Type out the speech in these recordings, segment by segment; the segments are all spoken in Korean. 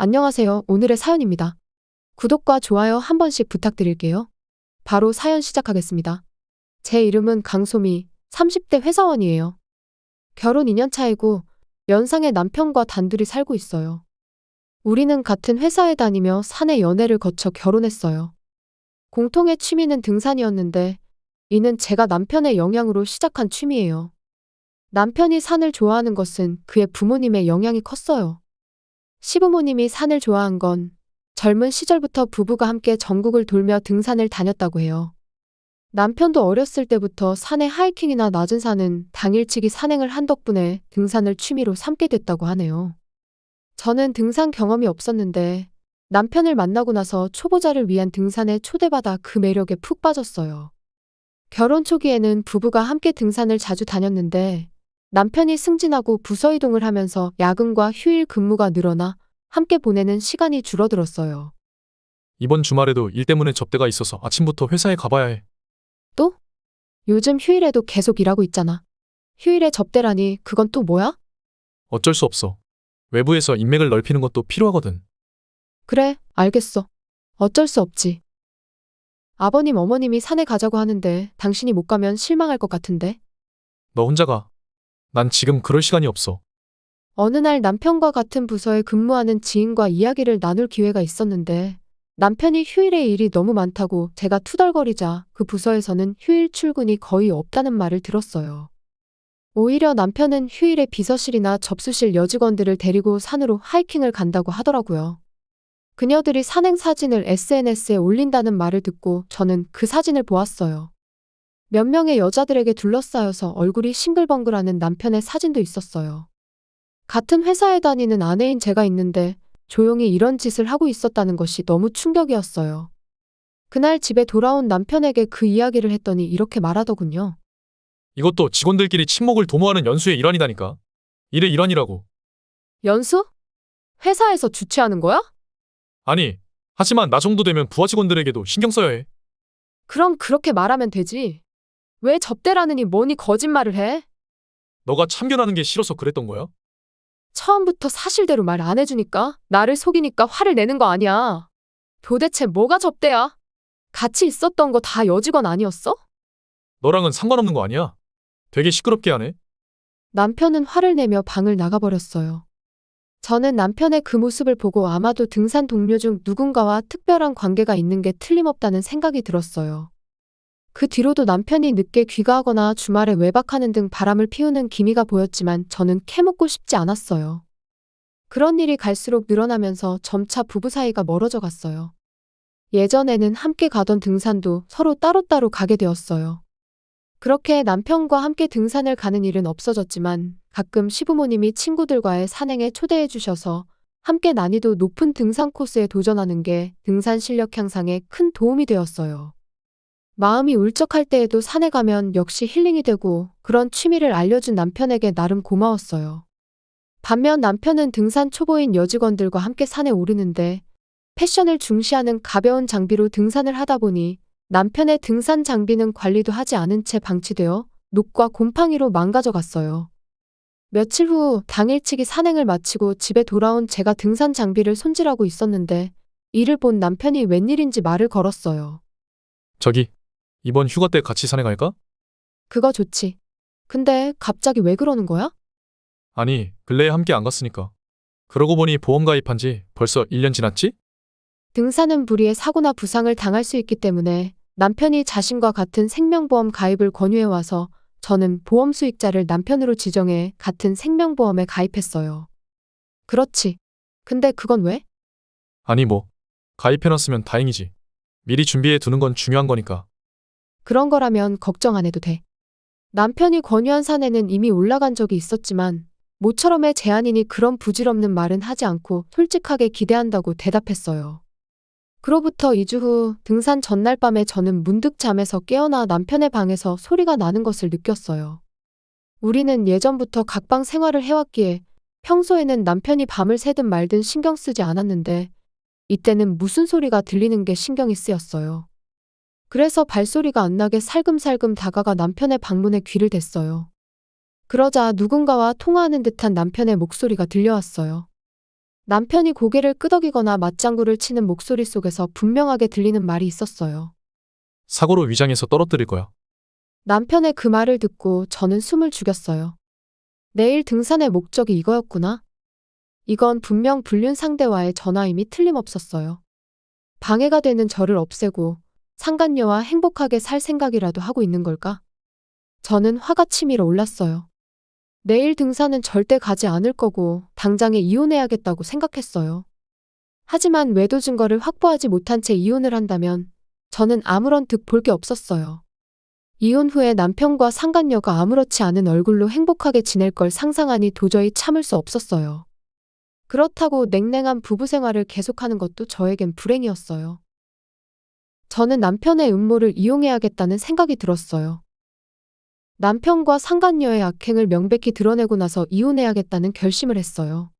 안녕하세요. 오늘의 사연입니다. 구독과 좋아요 한 번씩 부탁드릴게요. 바로 사연 시작하겠습니다. 제 이름은 강소미, 30대 회사원이에요. 결혼 2년 차이고 연상의 남편과 단둘이 살고 있어요. 우리는 같은 회사에 다니며 사내 연애를 거쳐 결혼했어요. 공통의 취미는 등산이었는데 이는 제가 남편의 영향으로 시작한 취미예요. 남편이 산을 좋아하는 것은 그의 부모님의 영향이 컸어요. 시부모님이 산을 좋아한 건 젊은 시절부터 부부가 함께 전국을 돌며 등산을 다녔다고 해요. 남편도 어렸을 때부터 산의 하이킹이나 낮은 산은 당일치기 산행을 한 덕분에 등산을 취미로 삼게 됐다고 하네요. 저는 등산 경험이 없었는데 남편을 만나고 나서 초보자를 위한 등산에 초대받아 그 매력에 푹 빠졌어요. 결혼 초기에는 부부가 함께 등산을 자주 다녔는데 남편이 승진하고 부서 이동을 하면서 야근과 휴일 근무가 늘어나 함께 보내는 시간이 줄어들었어요. 이번 주말에도 일 때문에 접대가 있어서 아침부터 회사에 가봐야 해. 또? 요즘 휴일에도 계속 일하고 있잖아. 휴일에 접대라니 그건 또 뭐야? 어쩔 수 없어. 외부에서 인맥을 넓히는 것도 필요하거든. 그래, 알겠어. 어쩔 수 없지. 아버님, 어머님이 산에 가자고 하는데 당신이 못 가면 실망할 것 같은데. 너 혼자 가. 난 지금 그럴 시간이 없어. 어느 날 남편과 같은 부서에 근무하는 지인과 이야기를 나눌 기회가 있었는데 남편이 휴일에 일이 너무 많다고 제가 투덜거리자 그 부서에서는 휴일 출근이 거의 없다는 말을 들었어요. 오히려 남편은 휴일에 비서실이나 접수실 여직원들을 데리고 산으로 하이킹을 간다고 하더라고요. 그녀들이 산행 사진을 SNS에 올린다는 말을 듣고 저는 그 사진을 보았어요. 몇 명의 여자들에게 둘러싸여서 얼굴이 싱글벙글하는 남편의 사진도 있었어요. 같은 회사에 다니는 아내인 제가 있는데 조용히 이런 짓을 하고 있었다는 것이 너무 충격이었어요. 그날 집에 돌아온 남편에게 그 이야기를 했더니 이렇게 말하더군요. 이것도 직원들끼리 친목을 도모하는 연수의 일환이다니까. 일의 일환이라고. 연수? 회사에서 주최하는 거야? 아니, 하지만 나 정도 되면 부하 직원들에게도 신경 써야 해. 그럼 그렇게 말하면 되지. 왜 접대라느니 뭐니 거짓말을 해? 너가 참견하는 게 싫어서 그랬던 거야? 처음부터 사실대로 말 안 해주니까 나를 속이니까 화를 내는 거 아니야. 도대체 뭐가 접대야? 같이 있었던 거 다 여직원 아니었어? 너랑은 상관없는 거 아니야? 되게 시끄럽게 하네. 남편은 화를 내며 방을 나가버렸어요. 저는 남편의 그 모습을 보고 아마도 등산 동료 중 누군가와 특별한 관계가 있는 게 틀림없다는 생각이 들었어요. 그 뒤로도 남편이 늦게 귀가하거나 주말에 외박하는 등 바람을 피우는 기미가 보였지만 저는 캐묻고 싶지 않았어요. 그런 일이 갈수록 늘어나면서 점차 부부 사이가 멀어져 갔어요. 예전에는 함께 가던 등산도 서로 따로따로 가게 되었어요. 그렇게 남편과 함께 등산을 가는 일은 없어졌지만 가끔 시부모님이 친구들과의 산행에 초대해 주셔서 함께 난이도 높은 등산 코스에 도전하는 게 등산 실력 향상에 큰 도움이 되었어요. 마음이 울적할 때에도 산에 가면 역시 힐링이 되고 그런 취미를 알려준 남편에게 나름 고마웠어요. 반면 남편은 등산 초보인 여직원들과 함께 산에 오르는데 패션을 중시하는 가벼운 장비로 등산을 하다 보니 남편의 등산 장비는 관리도 하지 않은 채 방치되어 녹과 곰팡이로 망가져 갔어요. 며칠 후 당일치기 산행을 마치고 집에 돌아온 제가 등산 장비를 손질하고 있었는데 이를 본 남편이 웬일인지 말을 걸었어요. 저기, 이번 휴가 때 같이 산에 갈까? 그거 좋지. 근데 갑자기 왜 그러는 거야? 아니, 근래에 함께 안 갔으니까. 그러고 보니 보험 가입한 지 벌써 1년 지났지? 등산은 불의의 사고나 부상을 당할 수 있기 때문에 남편이 자신과 같은 생명보험 가입을 권유해와서 저는 보험 수익자를 남편으로 지정해 같은 생명보험에 가입했어요. 그렇지. 근데 그건 왜? 아니 뭐, 가입해놨으면 다행이지. 미리 준비해 두는 건 중요한 거니까. 그런 거라면 걱정 안 해도 돼. 남편이 권유한 산에는 이미 올라간 적이 있었지만 모처럼의 제안이니 그런 부질없는 말은 하지 않고 솔직하게 기대한다고 대답했어요. 그로부터 2주 후 등산 전날 밤에 저는 문득 잠에서 깨어나 남편의 방에서 소리가 나는 것을 느꼈어요. 우리는 예전부터 각방 생활을 해왔기에 평소에는 남편이 밤을 새든 말든 신경 쓰지 않았는데 이때는 무슨 소리가 들리는 게 신경이 쓰였어요. 그래서 발소리가 안 나게 살금살금 다가가 남편의 방문에 귀를 댔어요. 그러자 누군가와 통화하는 듯한 남편의 목소리가 들려왔어요. 남편이 고개를 끄덕이거나 맞장구를 치는 목소리 속에서 분명하게 들리는 말이 있었어요. 사고로 위장해서 떨어뜨릴 거야. 남편의 그 말을 듣고 저는 숨을 죽였어요. 내일 등산의 목적이 이거였구나. 이건 분명 불륜 상대와의 전화임이 틀림없었어요. 방해가 되는 저를 없애고 상간녀와 행복하게 살 생각이라도 하고 있는 걸까? 저는 화가 치밀어 올랐어요. 내일 등산은 절대 가지 않을 거고 당장에 이혼해야겠다고 생각했어요. 하지만 외도 증거를 확보하지 못한 채 이혼을 한다면 저는 아무런 득 볼 게 없었어요. 이혼 후에 남편과 상간녀가 아무렇지 않은 얼굴로 행복하게 지낼 걸 상상하니 도저히 참을 수 없었어요. 그렇다고 냉랭한 부부 생활을 계속하는 것도 저에겐 불행이었어요. 저는 남편의 음모를 이용해야겠다는 생각이 들었어요. 남편과 상간녀의 악행을 명백히 드러내고 나서 이혼해야겠다는 결심을 했어요.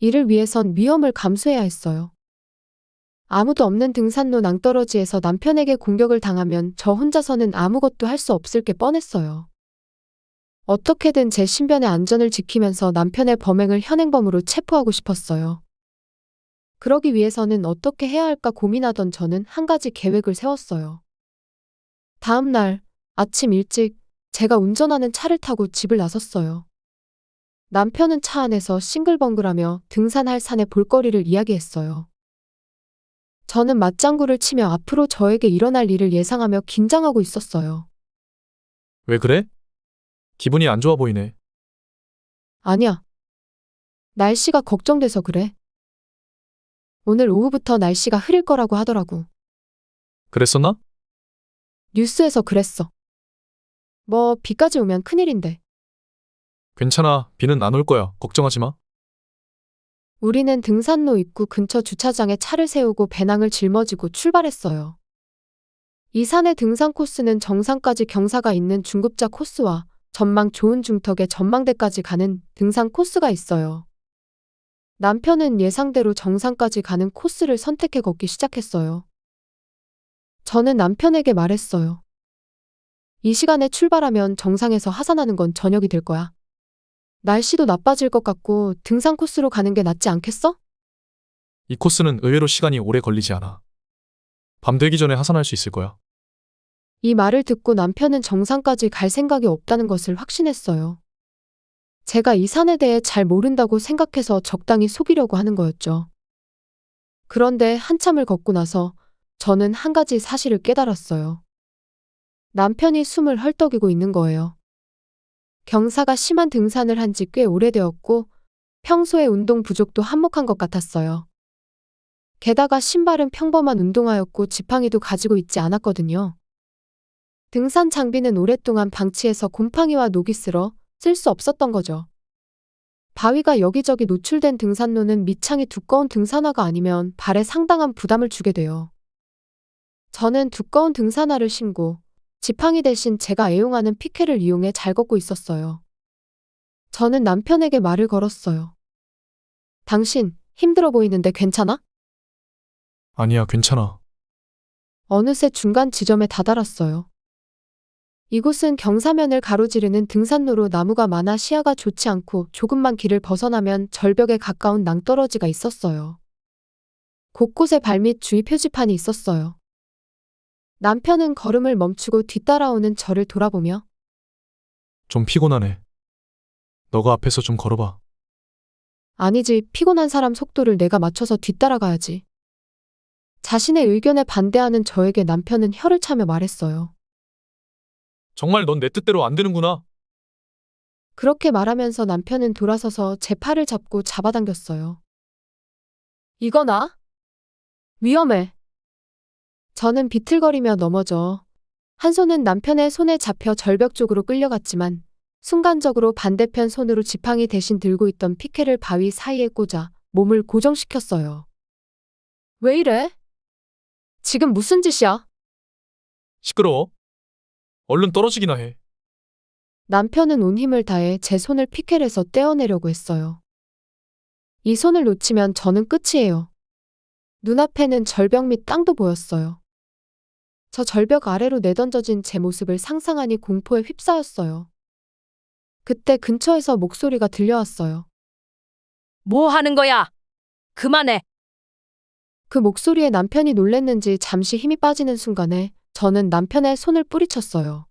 이를 위해선 위험을 감수해야 했어요. 아무도 없는 등산로 낭떠러지에서 남편에게 공격을 당하면 저 혼자서는 아무것도 할 수 없을 게 뻔했어요. 어떻게든 제 신변의 안전을 지키면서 남편의 범행을 현행범으로 체포하고 싶었어요. 그러기 위해서는 어떻게 해야 할까 고민하던 저는 한 가지 계획을 세웠어요. 다음 날 아침 일찍 제가 운전하는 차를 타고 집을 나섰어요. 남편은 차 안에서 싱글벙글하며 등산할 산의 볼거리를 이야기했어요. 저는 맞장구를 치며 앞으로 저에게 일어날 일을 예상하며 긴장하고 있었어요. 왜 그래? 기분이 안 좋아 보이네. 아니야. 날씨가 걱정돼서 그래. 오늘 오후부터 날씨가 흐릴 거라고 하더라고. 그랬었나? 뉴스에서 그랬어. 뭐 비까지 오면 큰일인데. 괜찮아. 비는 안 올 거야. 걱정하지 마. 우리는 등산로 입구 근처 주차장에 차를 세우고 배낭을 짊어지고 출발했어요. 이 산의 등산 코스는 정상까지 경사가 있는 중급자 코스와 전망 좋은 중턱의 전망대까지 가는 등산 코스가 있어요. 남편은 예상대로 정상까지 가는 코스를 선택해 걷기 시작했어요. 저는 남편에게 말했어요. 이 시간에 출발하면 정상에서 하산하는 건 저녁이 될 거야. 날씨도 나빠질 것 같고 등산 코스로 가는 게 낫지 않겠어? 이 코스는 의외로 시간이 오래 걸리지 않아. 밤 되기 전에 하산할 수 있을 거야. 이 말을 듣고 남편은 정상까지 갈 생각이 없다는 것을 확신했어요. 제가 이 산에 대해 잘 모른다고 생각해서 적당히 속이려고 하는 거였죠. 그런데 한참을 걷고 나서 저는 한 가지 사실을 깨달았어요. 남편이 숨을 헐떡이고 있는 거예요. 경사가 심한 등산을 한 지 꽤 오래되었고 평소에 운동 부족도 한몫한 것 같았어요. 게다가 신발은 평범한 운동화였고 지팡이도 가지고 있지 않았거든요. 등산 장비는 오랫동안 방치해서 곰팡이와 녹이 슬어 쓸 수 없었던 거죠. 바위가 여기저기 노출된 등산로는 밑창이 두꺼운 등산화가 아니면 발에 상당한 부담을 주게 돼요. 저는 두꺼운 등산화를 신고 지팡이 대신 제가 애용하는 피켓을 이용해 잘 걷고 있었어요. 저는 남편에게 말을 걸었어요. 당신 힘들어 보이는데 괜찮아? 아니야, 괜찮아. 어느새 중간 지점에 다다랐어요. 이곳은 경사면을 가로지르는 등산로로 나무가 많아 시야가 좋지 않고 조금만 길을 벗어나면 절벽에 가까운 낭떠러지가 있었어요. 곳곳에 발밑 주의 표지판이 있었어요. 남편은 걸음을 멈추고 뒤따라오는 저를 돌아보며 좀 피곤하네. 너가 앞에서 좀 걸어봐. 아니지, 피곤한 사람 속도를 내가 맞춰서 뒤따라가야지. 자신의 의견에 반대하는 저에게 남편은 혀를 차며 말했어요. 정말 넌 내 뜻대로 안 되는구나. 그렇게 말하면서 남편은 돌아서서 제 팔을 잡고 잡아당겼어요. 이거나? 위험해. 저는 비틀거리며 넘어져 한 손은 남편의 손에 잡혀 절벽 쪽으로 끌려갔지만 순간적으로 반대편 손으로 지팡이 대신 들고 있던 피켓을 바위 사이에 꽂아 몸을 고정시켰어요. 왜 이래? 지금 무슨 짓이야? 시끄러워. 얼른 떨어지기나 해. 남편은 온 힘을 다해 제 손을 피켓에서 떼어내려고 했어요. 이 손을 놓치면 저는 끝이에요. 눈앞에는 절벽 밑 땅도 보였어요. 저 절벽 아래로 내던져진 제 모습을 상상하니 공포에 휩싸였어요. 그때 근처에서 목소리가 들려왔어요. 뭐 하는 거야? 그만해. 그 목소리에 남편이 놀랬는지 잠시 힘이 빠지는 순간에 저는 남편의 손을 뿌리쳤어요.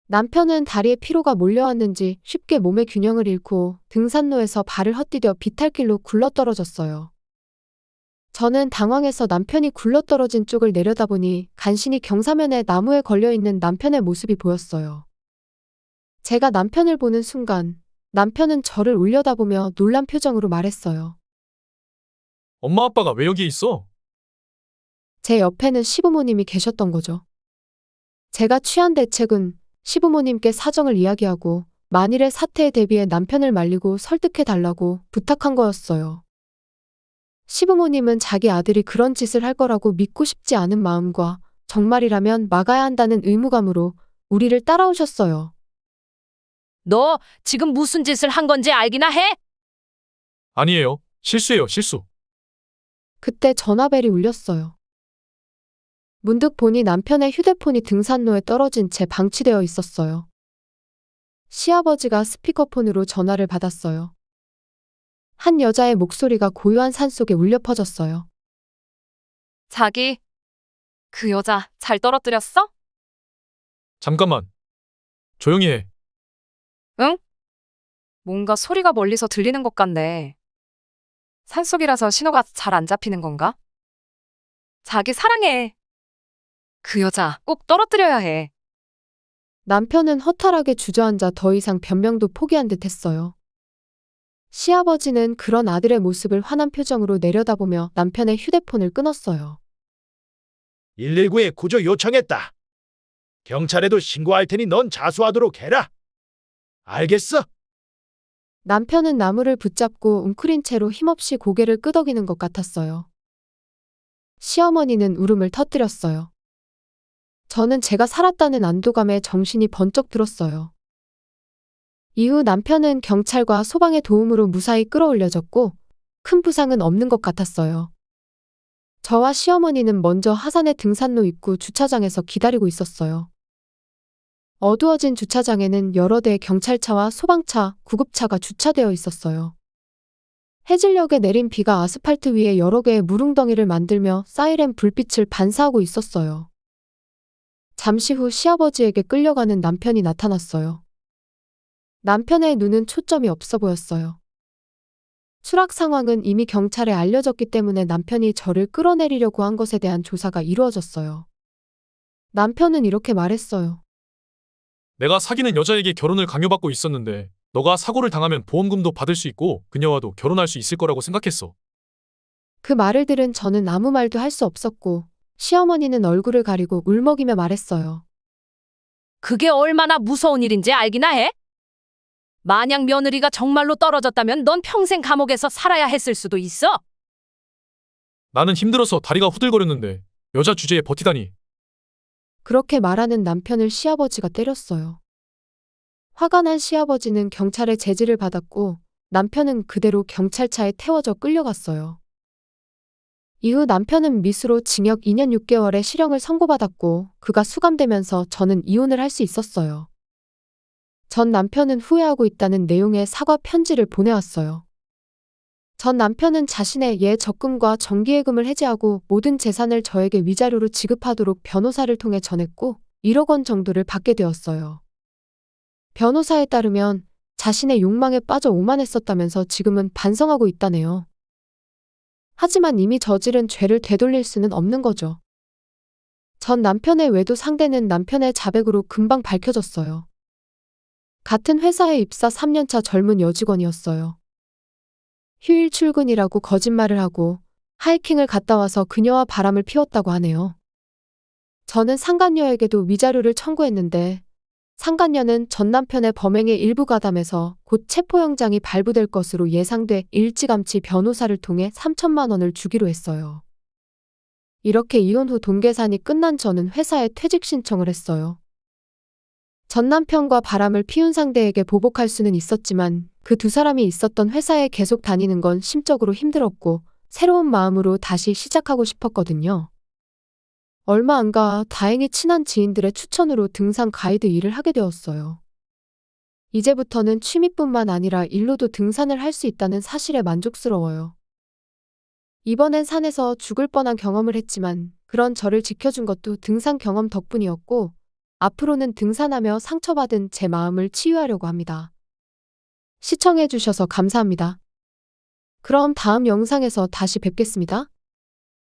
남편은 다리에 피로가 몰려왔는지 쉽게 몸의 균형을 잃고 등산로에서 발을 헛디뎌 비탈길로 굴러떨어졌어요. 저는 당황해서 남편이 굴러떨어진 쪽을 내려다보니 간신히 경사면에 나무에 걸려있는 남편의 모습이 보였어요. 제가 남편을 보는 순간 남편은 저를 올려다보며 놀란 표정으로 말했어요. 엄마 아빠가 왜 여기 있어? 제 옆에는 시부모님이 계셨던 거죠. 제가 취한 대책은 시부모님께 사정을 이야기하고 만일의 사태에 대비해 남편을 말리고 설득해달라고 부탁한 거였어요. 시부모님은 자기 아들이 그런 짓을 할 거라고 믿고 싶지 않은 마음과 정말이라면 막아야 한다는 의무감으로 우리를 따라오셨어요. 너 지금 무슨 짓을 한 건지 알기나 해? 아니에요. 실수예요, 실수. 그때 전화벨이 울렸어요. 문득 보니 남편의 휴대폰이 등산로에 떨어진 채 방치되어 있었어요. 시아버지가 스피커폰으로 전화를 받았어요. 한 여자의 목소리가 고요한 산속에 울려 퍼졌어요. 자기, 그 여자 잘 떨어뜨렸어? 잠깐만. 조용히 해. 응? 뭔가 소리가 멀리서 들리는 것 같네. 산속이라서 신호가 잘 안 잡히는 건가? 자기 사랑해. 그 여자 꼭 떨어뜨려야 해. 남편은 허탈하게 주저앉아 더 이상 변명도 포기한 듯 했어요. 시아버지는 그런 아들의 모습을 화난 표정으로 내려다보며 남편의 휴대폰을 끊었어요. 119에 구조 요청했다. 경찰에도 신고할 테니 넌 자수하도록 해라. 알겠어? 남편은 나무를 붙잡고 웅크린 채로 힘없이 고개를 끄덕이는 것 같았어요. 시어머니는 울음을 터뜨렸어요. 저는 제가 살았다는 안도감에 정신이 번쩍 들었어요. 이후 남편은 경찰과 소방의 도움으로 무사히 끌어올려졌고 큰 부상은 없는 것 같았어요. 저와 시어머니는 먼저 하산의 등산로 입구 주차장에서 기다리고 있었어요. 어두워진 주차장에는 여러 대의 경찰차와 소방차, 구급차가 주차되어 있었어요. 해질녘에 내린 비가 아스팔트 위에 여러 개의 무릉덩이를 만들며 사이렌 불빛을 반사하고 있었어요. 잠시 후 시아버지에게 끌려가는 남편이 나타났어요. 남편의 눈은 초점이 없어 보였어요. 추락 상황은 이미 경찰에 알려졌기 때문에 남편이 저를 끌어내리려고 한 것에 대한 조사가 이루어졌어요. 남편은 이렇게 말했어요. 내가 사귀는 여자에게 결혼을 강요받고 있었는데 너가 사고를 당하면 보험금도 받을 수 있고 그녀와도 결혼할 수 있을 거라고 생각했어. 그 말을 들은 저는 아무 말도 할 수 없었고 시어머니는 얼굴을 가리고 울먹이며 말했어요. 그게 얼마나 무서운 일인지 알기나 해? 만약 며느리가 정말로 떨어졌다면 넌 평생 감옥에서 살아야 했을 수도 있어. 나는 힘들어서 다리가 후들거렸는데 여자 주제에 버티다니. 그렇게 말하는 남편을 시아버지가 때렸어요. 화가 난 시아버지는 경찰의 제지를 받았고 남편은 그대로 경찰차에 태워져 끌려갔어요. 이후 남편은 미수로 징역 2년 6개월의 실형을 선고받았고 그가 수감되면서 저는 이혼을 할 수 있었어요. 전 남편은 후회하고 있다는 내용의 사과 편지를 보내왔어요. 전 남편은 자신의 적금과 정기예금을 해지하고 모든 재산을 저에게 위자료로 지급하도록 변호사를 통해 전했고 1억 원 정도를 받게 되었어요. 변호사에 따르면 자신의 욕망에 빠져 오만했었다면서 지금은 반성하고 있다네요. 하지만 이미 저지른 죄를 되돌릴 수는 없는 거죠. 전 남편의 외도 상대는 남편의 자백으로 금방 밝혀졌어요. 같은 회사에 입사 3년차 젊은 여직원이었어요. 휴일 출근이라고 거짓말을 하고 하이킹을 갔다 와서 그녀와 바람을 피웠다고 하네요. 저는 상간녀에게도 위자료를 청구했는데 상간녀는 전 남편의 범행에 일부 가담해서 곧 체포영장이 발부될 것으로 예상돼 일찌감치 변호사를 통해 3천만 원을 주기로 했어요. 이렇게 이혼 후 돈 계산이 끝난 저는 회사에 퇴직 신청을 했어요. 전 남편과 바람을 피운 상대에게 보복할 수는 있었지만 그 두 사람이 있었던 회사에 계속 다니는 건 심적으로 힘들었고 새로운 마음으로 다시 시작하고 싶었거든요. 얼마 안 가 다행히 친한 지인들의 추천으로 등산 가이드 일을 하게 되었어요. 이제부터는 취미뿐만 아니라 일로도 등산을 할 수 있다는 사실에 만족스러워요. 이번엔 산에서 죽을 뻔한 경험을 했지만 그런 저를 지켜준 것도 등산 경험 덕분이었고 앞으로는 등산하며 상처받은 제 마음을 치유하려고 합니다. 시청해주셔서 감사합니다. 그럼 다음 영상에서 다시 뵙겠습니다.